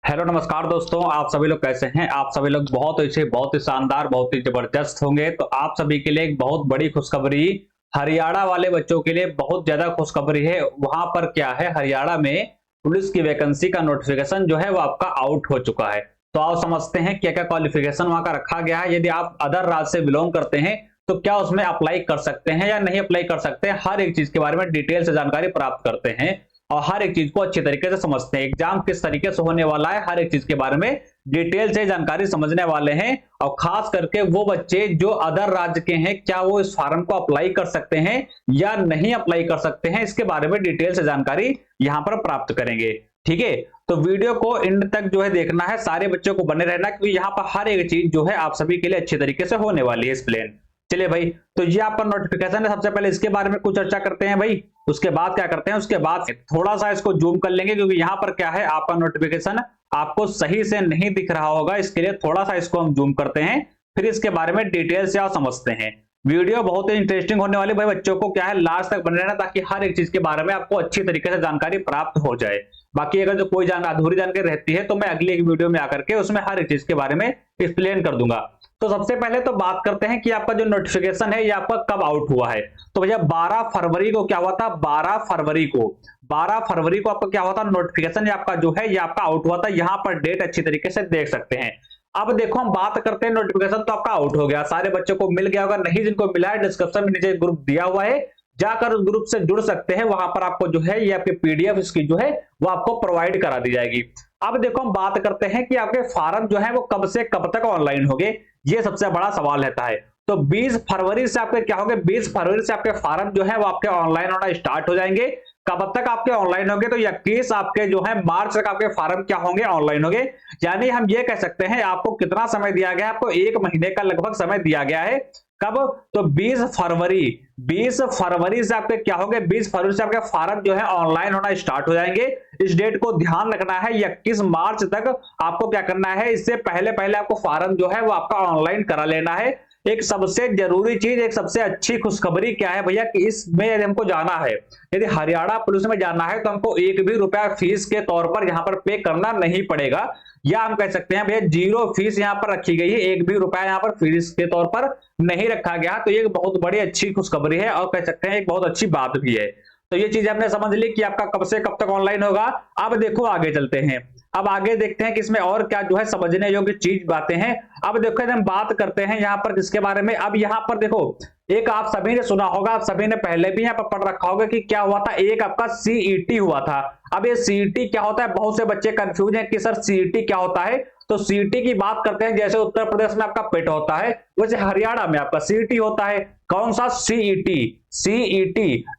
Hello नमस्कार दोस्तों, आप सभी लोग कैसे हैं। आप सभी लोग बहुत अच्छे, बहुत ही शानदार, बहुत ही जबरदस्त होंगे। तो आप सभी के लिए एक बहुत बड़ी खुशखबरी, हरियाणा वाले बच्चों के लिए बहुत ज्यादा खुशखबरी है। वहां पर क्या है, हरियाणा में पुलिस की वैकेंसी का नोटिफिकेशन जो है वो आपका आउट हो चुका है। तो आप समझते हैं क्या क्या क्वालिफिकेशन वहां का रखा गया है। यदि आप अदर राज्य से बिलोंग करते हैं तो क्या उसमें अप्लाई कर सकते हैं या नहीं अप्लाई कर सकते हैं, हर एक चीज के बारे में डिटेल से जानकारी प्राप्त करते हैं और हर एक चीज को अच्छी तरीके से समझते हैं। एग्जाम किस तरीके से होने वाला है, हर एक चीज के बारे में डिटेल से जानकारी समझने वाले हैं। और खास करके वो बच्चे जो अदर राज्य के हैं, क्या वो इस फॉर्म को अप्लाई कर सकते हैं या नहीं अप्लाई कर सकते हैं, इसके बारे में डिटेल से जानकारी यहां पर प्राप्त करेंगे। ठीक है, तो वीडियो को एंड तक जो है देखना है, सारे बच्चों को बने रहना, क्योंकि यहाँ पर हर एक चीज जो है आप सभी के लिए अच्छी तरीके से होने वाली है एक्सप्लेन। चलिए भाई, तो ये आपका नोटिफिकेशन है। सबसे पहले इसके बारे में कुछ चर्चा करते हैं भाई। उसके बाद क्या करते हैं, उसके बाद थोड़ा सा इसको जूम कर लेंगे, क्योंकि यहाँ पर क्या है, आपका नोटिफिकेशन आपको सही से नहीं दिख रहा होगा। इसके लिए थोड़ा सा इसको हम जूम करते हैं, फिर इसके बारे में डिटेल से आप समझते हैं। वीडियो बहुत ही इंटरेस्टिंग होने वाली भाई। बच्चों को क्या है, लास्ट तक बने रहना, ताकि हर एक चीज के बारे में आपको अच्छी तरीके से जानकारी प्राप्त हो जाए। बाकी अगर जो कोई अधूरी जानकारी रहती है तो मैं अगली एक वीडियो में आकर के उसमें हर एक चीज के बारे में एक्सप्लेन कर दूंगा। तो सबसे पहले तो बात करते हैं कि आपका जो नोटिफिकेशन है ये आपका कब आउट हुआ है। तो भैया 12 फरवरी को क्या हुआ था, 12 फरवरी को आपका क्या हुआ था, नोटिफिकेशन आपका जो है ये आपका आउट हुआ था। यहाँ पर डेट अच्छी तरीके से देख सकते हैं। अब देखो हम बात करते हैं, नोटिफिकेशन तो आपका आउट हो गया, सारे बच्चों को मिल गया होगा। नहीं जिनको मिला है, डिस्क्रिप्शन में नीचे ग्रुप दिया हुआ है, जाकर उस ग्रुप से जुड़ सकते हैं। वहां पर आपको जो है ये आपके पीडीएफ इसकी जो है वो आपको प्रोवाइड करा दी जाएगी। अब देखो हम बात करते हैं कि आपके फॉर्म जो है वो कब से कब तक ऑनलाइन होंगे, ये सबसे बड़ा सवाल रहता है। तो 20 फरवरी से आपके क्या होंगे, 20 फरवरी से आपके फॉर्म जो है वो आपके ऑनलाइन होना स्टार्ट हो जाएंगे। कब तक आपके ऑनलाइन होंगे, तो 21 आपके जो है मार्च तक आपके फॉर्म क्या होंगे, ऑनलाइन होंगे। यानी हम ये कह सकते हैं आपको कितना समय दिया गया है, आपको 1 महीने का लगभग समय दिया गया है। कब, तो 20 फरवरी से आपके क्या होंगे, 20 फरवरी से आपके फॉर्म जो है ऑनलाइन होना स्टार्ट हो जाएंगे। इस डेट को ध्यान रखना है, 21 मार्च तक आपको क्या करना है, इससे पहले पहले आपको फॉर्म जो है वो आपका ऑनलाइन करा लेना है। एक सबसे जरूरी चीज, एक सबसे अच्छी खुशखबरी क्या है भैया, कि इसमें यदि हमको जाना है, यदि हरियाणा पुलिस में जाना है, तो हमको 1 भी रुपया फीस के तौर पर यहाँ पर पे करना नहीं पड़ेगा। या हम कह सकते हैं भैया जीरो फीस यहाँ पर रखी गई है, 1 भी रुपया यहाँ पर फीस के तौर पर नहीं रखा गया। तो ये बहुत बड़ी अच्छी खुशखबरी है और कह सकते हैं एक बहुत अच्छी बात भी है। तो ये चीज हमने समझ ली कि आपका कब से कब तक ऑनलाइन होगा। अब देखो आगे चलते हैं, अब आगे देखते हैं कि इसमें और क्या जो है समझने योग्य चीज बातें हैं। अब देखो हम बात करते हैं यहाँ पर किसके बारे में। अब यहाँ पर देखो, एक आप सभी ने सुना होगा, आप सभी ने पहले भी यहाँ पर पढ़ रखा होगा कि क्या हुआ था, एक आपका सीईटी हुआ था। अब ये सीईटी क्या होता है, बहुत से बच्चे कंफ्यूज हैं कि सर सीईटी क्या होता है। तो सीईटी की बात करते हैं, जैसे उत्तर प्रदेश में आपका पेट होता है, वैसे हरियाणा में आपका सीईटी होता है। कौन सा, सीईटी।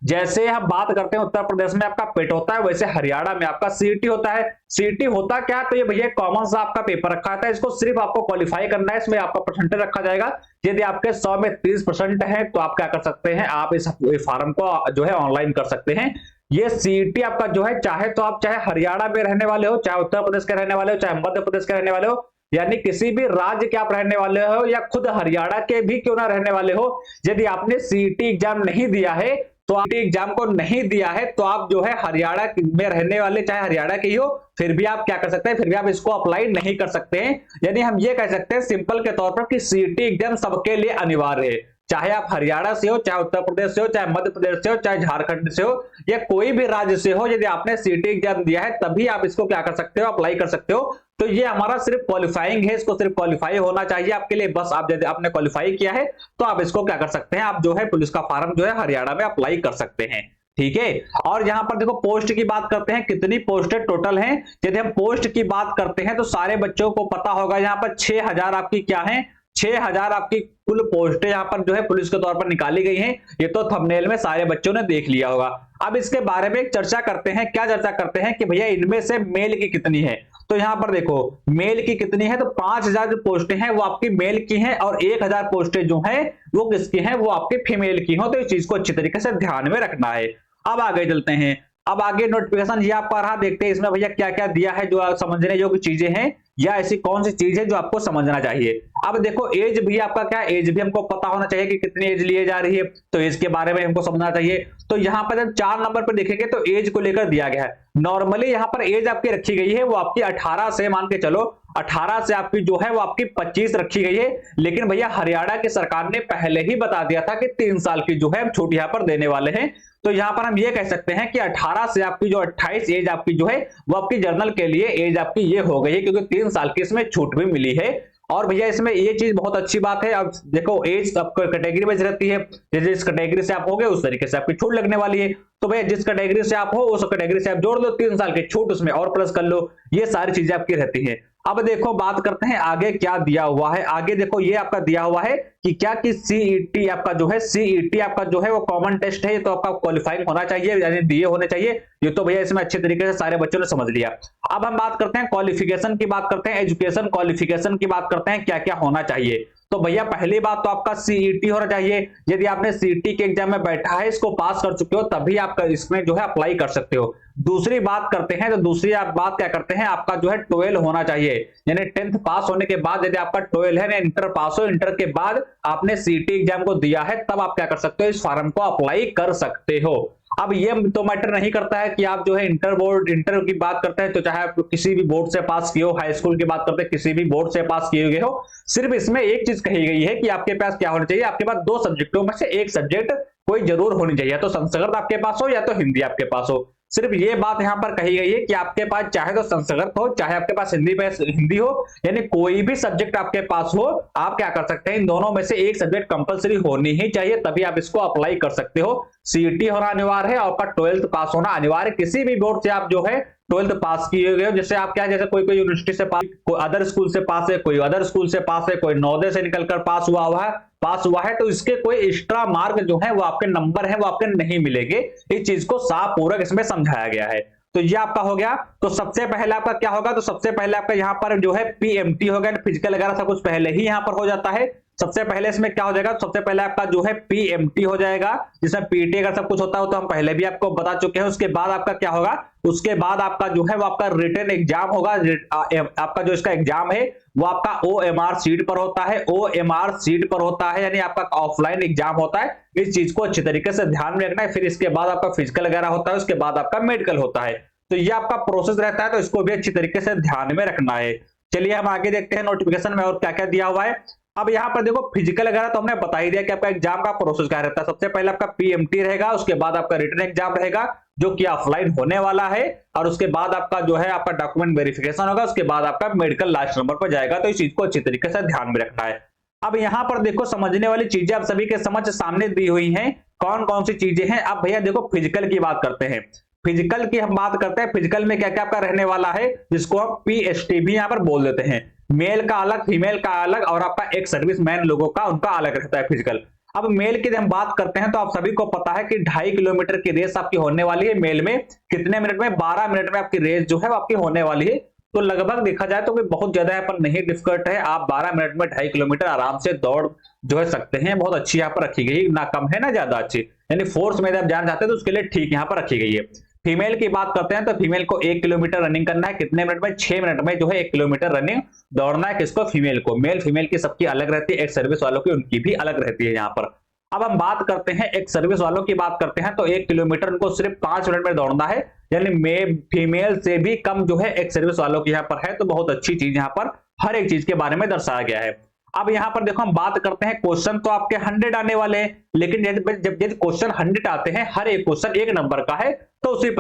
जैसे हम बात करते हैं उत्तर प्रदेश में आपका पेट होता है, वैसे हरियाणा में आपका सीईटी होता है। सीईटी होता क्या, तो ये भैया कॉमन सा आपका पेपर रखा था, इसको सिर्फ आपको क्वालिफाई करना है। इसमें आपका परसेंटेज रखा जाएगा। यदि आपके 100 में 30% है तो आप क्या कर सकते हैं, आप इस फॉर्म को जो है ऑनलाइन कर सकते हैं। ये सीईटी आपका जो है, चाहे तो आप चाहे हरियाणा में रहने वाले हो, चाहे उत्तर प्रदेश के रहने वाले हो, चाहे मध्य प्रदेश के रहने वाले हो, यानी किसी भी राज्य के आप रहने वाले हो, या खुद हरियाणा के भी क्यों ना रहने वाले हो, यदि आपने सीईटी एग्जाम नहीं दिया है, तो आप एग्जाम को नहीं दिया है, तो आप जो है हरियाणा में रहने वाले, चाहे हरियाणा के ही हो, फिर भी आप क्या कर सकते हैं, फिर भी आप इसको अप्लाई नहीं कर सकते हैं। यानी हम ये कह सकते हैं सिंपल के तौर पर कि सीईटी एग्जाम सबके लिए अनिवार्य है। चाहे आप हरियाणा से हो, चाहे उत्तर प्रदेश से हो, चाहे मध्य प्रदेश से हो, चाहे झारखंड से हो, या कोई भी राज्य से हो, यदि आपने सीईटी एग्जाम दिया है तभी आप इसको क्या कर सकते हो, अप्लाई कर सकते हो। तो ये हमारा सिर्फ क्वालिफाइंग है, इसको सिर्फ क्वालिफाई होना चाहिए आपके लिए, बस आप यदि आपने क्वालिफाई किया है तो आप इसको क्या कर सकते हैं, आप जो है पुलिस का फॉर्म जो है हरियाणा में अप्लाई कर सकते हैं। ठीक है, और यहां पर देखो पोस्ट की बात करते हैं, कितनी पोस्टें टोटल हैं। यदि हम पोस्ट की बात करते हैं तो सारे बच्चों को पता होगा, यहाँ पर 6000 आपकी क्या है, 6000 आपकी कुल पोस्टें यहाँ पर जो है पुलिस के तौर पर निकाली गई हैं। ये तो थंबनेल में सारे बच्चों ने देख लिया होगा। अब इसके बारे में एक चर्चा करते हैं, क्या चर्चा करते हैं कि भैया इनमें से मेल की कितनी है। तो यहाँ पर देखो मेल की कितनी है, तो 5000 जो पोस्टें हैं वो आपकी मेल की हैं, और 1000 पोस्टें जो हैं वो किसकी हैं, वो आपकी फीमेल की हो। तो इस चीज को अच्छी तरीके से ध्यान में रखना है। अब आगे चलते हैं, अब आगे नोटिफिकेशन ये आपका रहा, देखते हैं इसमें भैया क्या क्या दिया है, जो समझने योग्य चीजें हैं या ऐसी कौन सी चीज है जो आपको समझना चाहिए। अब देखो एज भी आपका क्या, एज भी हमको पता होना चाहिए कि कितनी एज लिए जा रही है, तो एज के बारे में हमको समझना चाहिए। तो यहाँ पर जब 4 नंबर पर देखेंगे तो एज को लेकर दिया गया है। नॉर्मली यहाँ पर एज आपकी रखी गई है वो आपकी 18 से, मान के चलो 18 से आपकी जो है वो आपकी 25 रखी गई है। लेकिन भैया हरियाणा की सरकार ने पहले ही बता दिया था कि 3 साल की जो है हम छूट यहाँ पर देने वाले हैं। तो यहाँ पर हम ये कह सकते हैं कि 18 से आपकी जो 28 एज आपकी जो है वो आपकी जर्नल के लिए एज आपकी ये हो गई है, क्योंकि 3 साल की इसमें छूट भी मिली है। और भैया इसमें ये चीज बहुत अच्छी बात है, अब देखो एज आपको कैटेगरी वाइज रहती है, जिस कैटेगरी से आप होगे उस तरीके से आपकी छूट लगने वाली है। तो भैया जिस कैटेगरी से आप हो उस कैटेगरी से आप जोड़ दो 3 साल की छूट, उसमें और प्लस कर लो, ये सारी चीजें आपकी रहती है। अब देखो बात करते हैं आगे क्या दिया हुआ है। आगे देखो ये आपका दिया हुआ है कि क्या कि सीईटी आपका जो है, सीईटी आपका जो है वो कॉमन टेस्ट है, तो आपका क्वालिफाइंग होना चाहिए, यानी दिए होने चाहिए। ये तो भैया इसमें अच्छे तरीके से सारे बच्चों ने समझ लिया। अब हम बात करते हैं क्वालिफिकेशन की, बात करते हैं एजुकेशन क्वालिफिकेशन की, बात करते हैं क्या क्या होना चाहिए। तो भैया पहली बात तो आपका सीईटी होना चाहिए। यदि आपने सीईटी के एग्जाम में बैठा है, इसको पास कर चुके हो, तभी आप इसमें जो है अप्लाई कर सकते हो। दूसरी बात करते हैं तो दूसरी आप बात क्या करते हैं, आपका जो है 12 होना चाहिए, यानी 10th पास होने के बाद यदि आपका 12 है, इंटर पास हो, इंटर के बाद आपने सीईटी एग्जाम को दिया है, तब आप क्या कर सकते हो, इस फॉर्म को अप्लाई कर सकते हो। अब ये तो मैटर नहीं करता है कि आप जो है इंटर की बात करते हैं तो चाहे आप किसी भी बोर्ड से पास किए हो, हाई स्कूल की बात करते हैं किसी भी बोर्ड से पास किए गए हो, सिर्फ इसमें एक चीज कही गई है कि आपके पास क्या होना चाहिए, आपके पास 2 सब्जेक्टों में से एक सब्जेक्ट कोई जरूर होनी चाहिए, या तो संस्कृत आपके पास हो या तो हिंदी आपके पास हो। सिर्फ ये बात यहां पर कही गई है कि आपके पास चाहे तो संस्कृत हो, चाहे आपके पास हिंदी हो, यानी कोई भी सब्जेक्ट आपके पास हो, आप क्या कर सकते हैं, इन दोनों में से एक सब्जेक्ट कंपलसरी होनी ही चाहिए, तभी आप इसको अप्लाई कर सकते हो। सीईटी होना अनिवार्य है, आपका 12th पास होना अनिवार्य, किसी भी बोर्ड से आप जो है 12th पास किए गए हो। जैसे आप क्या, जैसे कोई यूनिवर्सिटी से पास, कोई अदर स्कूल से पास है, कोई अदर स्कूल से पास है, कोई नवोदय से निकलकर पास हुआ है, तो इसके कोई एक्स्ट्रा मार्क जो है वो आपके नंबर है वो आपके नहीं मिलेंगे। इस चीज को साफ पूर्वक इसमें समझाया गया है। तो ये आपका हो गया। तो सबसे पहले आपका क्या होगा, तो सबसे पहले आपका यहाँ पर जो है पीएमटी होगा, फिजिकल वगैरह सब कुछ पहले ही यहाँ पर हो जाता है। सबसे पहले इसमें क्या हो जाएगा, सबसे पहले आपका जो है पीएमटी हो जाएगा, जिसमें पीटी का सब कुछ होता है तो हम पहले भी आपको बता चुके हैं। उसके बाद आपका क्या होगा, उसके बाद आपका जो है वो आपका रिटन एग्जाम होगा। आपका जो इसका एग्जाम है वो आपका ओएमआर सीट पर होता है, ओएमआर सीट पर होता है, यानी आपका ऑफलाइन एग्जाम होता है। इस चीज को अच्छी तरीके से ध्यान में रखना है। फिर इसके बाद आपका फिजिकल वगैरह होता है, उसके बाद आपका मेडिकल होता है। तो ये आपका प्रोसेस रहता है, तो इसको भी अच्छी तरीके से ध्यान में रखना है। चलिए हम आगे देखते हैं नोटिफिकेशन में और क्या क्या दिया हुआ है। अब यहाँ पर देखो फिजिकल वगैरह तो हमने बता ही दिया कि आपका एग्जाम का प्रोसेस क्या रहता है। सबसे पहले आपका पीएमटी रहेगा, उसके बाद आपका रिटन एग्जाम रहेगा जो कि ऑफलाइन होने वाला है, और उसके बाद आपका जो है आपका डॉक्यूमेंट वेरिफिकेशन होगा, उसके बाद आपका मेडिकल लास्ट नंबर पर जाएगा। तो इस चीज को अच्छी तरीके से ध्यान में रखना है। अब यहाँ पर देखो समझने वाली चीजें आप सभी के समझ सामने दी हुई हैं, कौन कौन सी चीजें हैं। अब भैया देखो फिजिकल की बात करते हैं। फिजिकल की हम बात करते हैं, फिजिकल में क्या क्या आपका रहने वाला है, जिसको हम पीएसटी भी यहाँ पर बोल देते हैं। मेल का अलग, फीमेल का अलग, और आपका एक सर्विसमैन लोगों का उनका अलग रहता है फिजिकल। अब मेल की हम बात करते हैं तो आप सभी को पता है कि 2.5 किलोमीटर की रेस आपकी होने वाली है। मेल में कितने मिनट में, 12 मिनट में आपकी रेस जो है आपकी होने वाली है। तो लगभग देखा जाए तो बहुत ज्यादा यहाँ पर नहीं डिफिकल्ट है, आप 12 मिनट में 2.5 किलोमीटर आराम से दौड़ जो है सकते हैं। बहुत अच्छी यहाँ पर रखी गई, ना कम है ना ज्यादा अच्छी, यानी फोर्स में जब जान जाते हैं तो उसके लिए ठीक यहाँ पर रखी गई है। फीमेल की बात करते हैं तो फीमेल को 1 किलोमीटर रनिंग करना है, कितने मिनट में, 6 मिनट में जो है 1 किलोमीटर रनिंग दौड़ना है। किसको, फीमेल को। मेल फीमेल की सबकी अलग रहती है, एक सर्विस वालों की उनकी भी अलग रहती है यहाँ पर। अब हम बात करते हैं एक सर्विस वालों की बात करते हैं तो 1 किलोमीटर उनको सिर्फ 5 मिनट में दौड़ना है, यानी मेल फीमेल से भी कम जो है एक सर्विस वालों की यहाँ पर है। तो बहुत अच्छी चीज यहाँ पर हर एक चीज के बारे में दर्शाया गया है। अब यहाँ पर देखो हम बात करते हैं, क्वेश्चन तो आपके 100 आने वाले हैं, लेकिन जब क्वेश्चन 100 आते हैं, हर एक क्वेश्चन 1 नंबर का है, तो उसी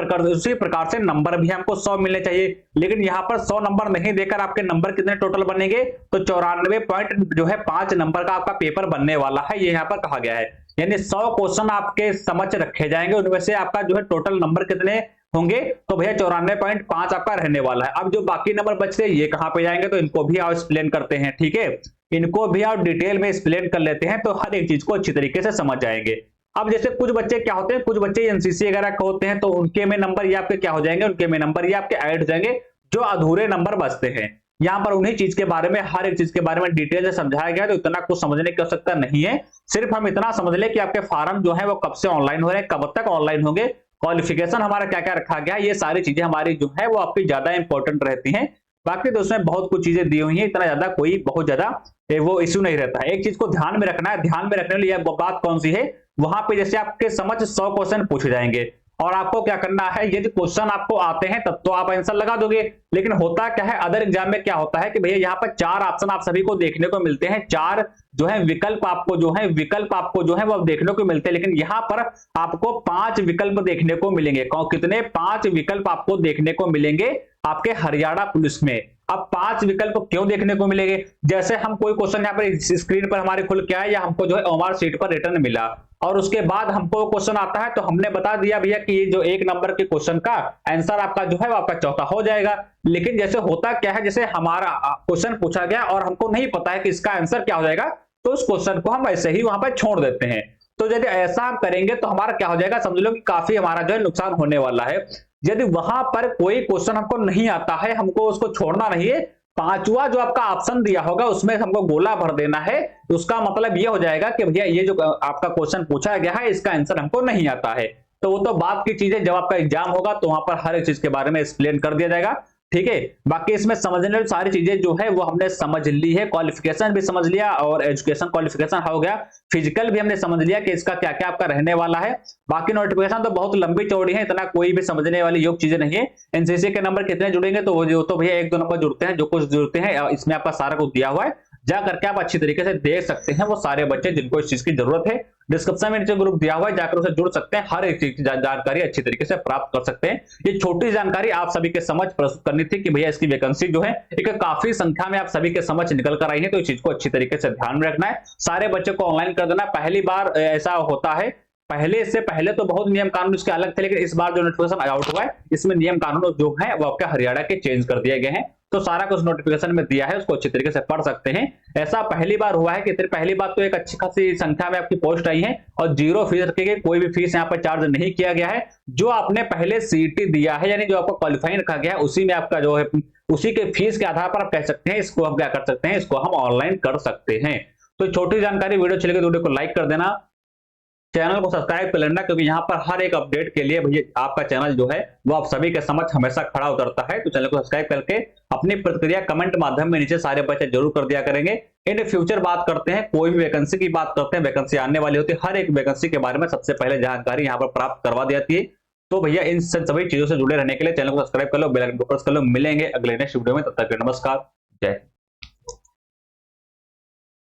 प्रकार से नंबर भी हमको 100 मिलने चाहिए। लेकिन यहाँ पर 100 नंबर नहीं देकर आपके नंबर कितने टोटल बनेंगे, तो 94 पॉइंट जो है 5 नंबर का आपका पेपर बनने वाला है, ये यहाँ पर कहा गया है। यानी 100 क्वेश्चन आपके समझ रखे जाएंगे, उनमें से आपका जो है टोटल नंबर कितने होंगे, तो भैया 94.5 आपका रहने वाला है। अब जो बाकी नंबर बचते हैं ये कहां पे जाएंगे, तो इनको भी आप एक्सप्लेन करते हैं, ठीक है, इनको भी आप डिटेल में एक्सप्लेन कर लेते हैं, तो हर एक चीज को अच्छी तरीके से समझ जाएंगे। अब जैसे कुछ बच्चे क्या होते हैं, कुछ बच्चे एनसीसी वगैरह के होते हैं, तो उनके में नंबर ये आपके क्या हो जाएंगे, उनके में नंबर ये आपके ऐड हो जाएंगे, जो अधूरे नंबर बचते हैं। यहाँ पर उन्हीं चीज के बारे में, हर एक चीज के बारे में डिटेल से समझाया गया, तो इतना कुछ समझने की आवश्यकता नहीं है। सिर्फ हम इतना समझ ले कि आपके फॉर्म जो है वो कब से ऑनलाइन हो रहे हैं, कब तक ऑनलाइन होंगे, क्वालिफिकेशन हमारा क्या क्या रखा गया, ये सारी चीजें हमारी जो है वो आपकी ज्यादा इंपॉर्टेंट रहती हैं। बाकी तो उसमें बहुत कुछ चीजें दी हुई है, इतना ज्यादा कोई बहुत ज्यादा वो इश्यू नहीं रहता है। एक चीज को ध्यान में रखना है, ध्यान में रखने के लिए बात कौन सी है, वहां पे जैसे आपके समझ 100 क्वेश्चन पूछे जाएंगे और आपको क्या करना है, यदि क्वेश्चन आपको आते हैं तब तो आप आंसर लगा दोगे। लेकिन होता क्या है अदर एग्जाम में, क्या होता है कि भैया यहाँ पर 4 ऑप्शन आप सभी को देखने को मिलते हैं, 4 जो है विकल्प आपको जो है वो देखने को मिलते हैं, लेकिन यहाँ पर आपको 5 विकल्प देखने को मिलेंगे। कितने? 5 विकल्प आपको देखने को मिलेंगे आपके हरियाणा पुलिस में। अब 5 विकल्प क्यों देखने को मिलेंगे? जैसे हम कोई क्वेश्चन यहाँ पर स्क्रीन पर हमारे खुल के आए या हमको जो है ओएमआर शीट पर रिटर्न मिला और उसके बाद हमको क्वेश्चन आता है तो हमने बता दिया भैया कि ये जो 1 नंबर के क्वेश्चन का आंसर आपका जो है वो आपका चौथा हो जाएगा। लेकिन जैसे होता क्या है, जैसे हमारा क्वेश्चन पूछा गया और हमको नहीं पता है कि इसका आंसर क्या हो जाएगा, तो उस क्वेश्चन को हम ऐसे ही वहां पर छोड़ देते हैं। तो यदि ऐसा हम करेंगे तो हमारा क्या हो जाएगा, समझ लो कि काफी हमारा जो है नुकसान होने वाला है। यदि वहां पर कोई क्वेश्चन हमको नहीं आता है, हमको उसको छोड़ना नहीं है, 5वां जो आपका ऑप्शन दिया होगा उसमें हमको गोला भर देना है। उसका मतलब ये हो जाएगा कि भैया ये जो आपका क्वेश्चन पूछा गया है इसका आंसर हमको नहीं आता है। तो वो तो बात की चीज है, जब आपका एग्जाम होगा तो वहां पर हर एक चीज के बारे में एक्सप्लेन कर दिया जाएगा। ठीक है, बाकी इसमें समझने वाली सारी चीजें जो है वो हमने समझ ली है। क्वालिफिकेशन भी समझ लिया और एजुकेशन क्वालिफिकेशन हो गया, फिजिकल भी हमने समझ लिया कि इसका क्या क्या आपका रहने वाला है। बाकी नोटिफिकेशन तो बहुत लंबी चौड़ी है, इतना कोई भी समझने वाली योग चीजें नहीं है। एनसीसी के नंबर कितने जुड़ेंगे, तो वो तो भैया 1-2 नंबर जुड़ते हैं, जो कुछ जुड़ते हैं इसमें आपका सारा कुछ दिया हुआ है, जा करके आप अच्छी तरीके से देख सकते हैं। वो सारे बच्चे जिनको इस चीज की जरूरत है, डिस्क्रिप्शन में नीचे ग्रुप दिया हुआ है, जाकर उसे जुड़ सकते हैं, हर एक चीज की जानकारी अच्छी तरीके से प्राप्त कर सकते हैं। ये छोटी जानकारी आप सभी के समझ प्रस्तुत करनी थी कि भैया इसकी वैकेंसी जो है एक काफी संख्या में आप सभी के समझ निकल कर आई है, तो इस चीज को अच्छी तरीके से ध्यान में रखना है। सारे बच्चे को ऑनलाइन कर देना। पहली बार ऐसा होता है, पहले से पहले तो बहुत नियम कानून इसके अलग थे, लेकिन इस बार जो नोटिफिकेशन आउट हुआ है इसमें नियम कानून जो है वो आपके हरियाणा के चेंज कर दिए गए हैं। तो सारा कुछ नोटिफिकेशन में दिया है, उसको अच्छी तरीके से पढ़ सकते हैं। ऐसा पहली बार हुआ है कि पहली बात तो एक अच्छी खासी संख्या में आपकी पोस्ट आई है और 0 फीस रखी गई, कोई भी फीस यहाँ पर चार्ज नहीं किया गया है। जो आपने पहले सीईटी दिया है यानी जो आपको क्वालिफाइंग रखा गया है उसी में आपका जो है उसी के फीस के आधार पर आप कह सकते हैं इसको हम क्या कर सकते हैं, इसको हम ऑनलाइन कर सकते हैं। तो छोटी जानकारी, वीडियो अच्छी लगे तो वीडियो को लाइक कर देना, चैनल को सब्सक्राइब कर लेना, क्योंकि यहाँ पर हर एक अपडेट के लिए भैया आपका चैनल जो है वो आप सभी के समक्ष हमेशा खड़ा उतरता है। तो चैनल को सब्सक्राइब करके अपनी प्रतिक्रिया कमेंट माध्यम में नीचे सारे बच्चे जरूर कर दिया करेंगे। इन फ्यूचर बात करते हैं, कोई भी वैकेंसी की बात करते हैं, वैकेंसी आने वाली होती है, हर एक वैकेंसी के बारे में सबसे पहले जानकारी यहाँ पर प्राप्त करवा दी जाती है। तो भैया इन सभी चीजों से जुड़े रहने के लिए चैनल को सब्सक्राइब कर लो, बेल आइकन को प्रेस कर लो। मिलेंगे अगले नेक्स्ट वीडियो में, तब तक नमस्कार, जय।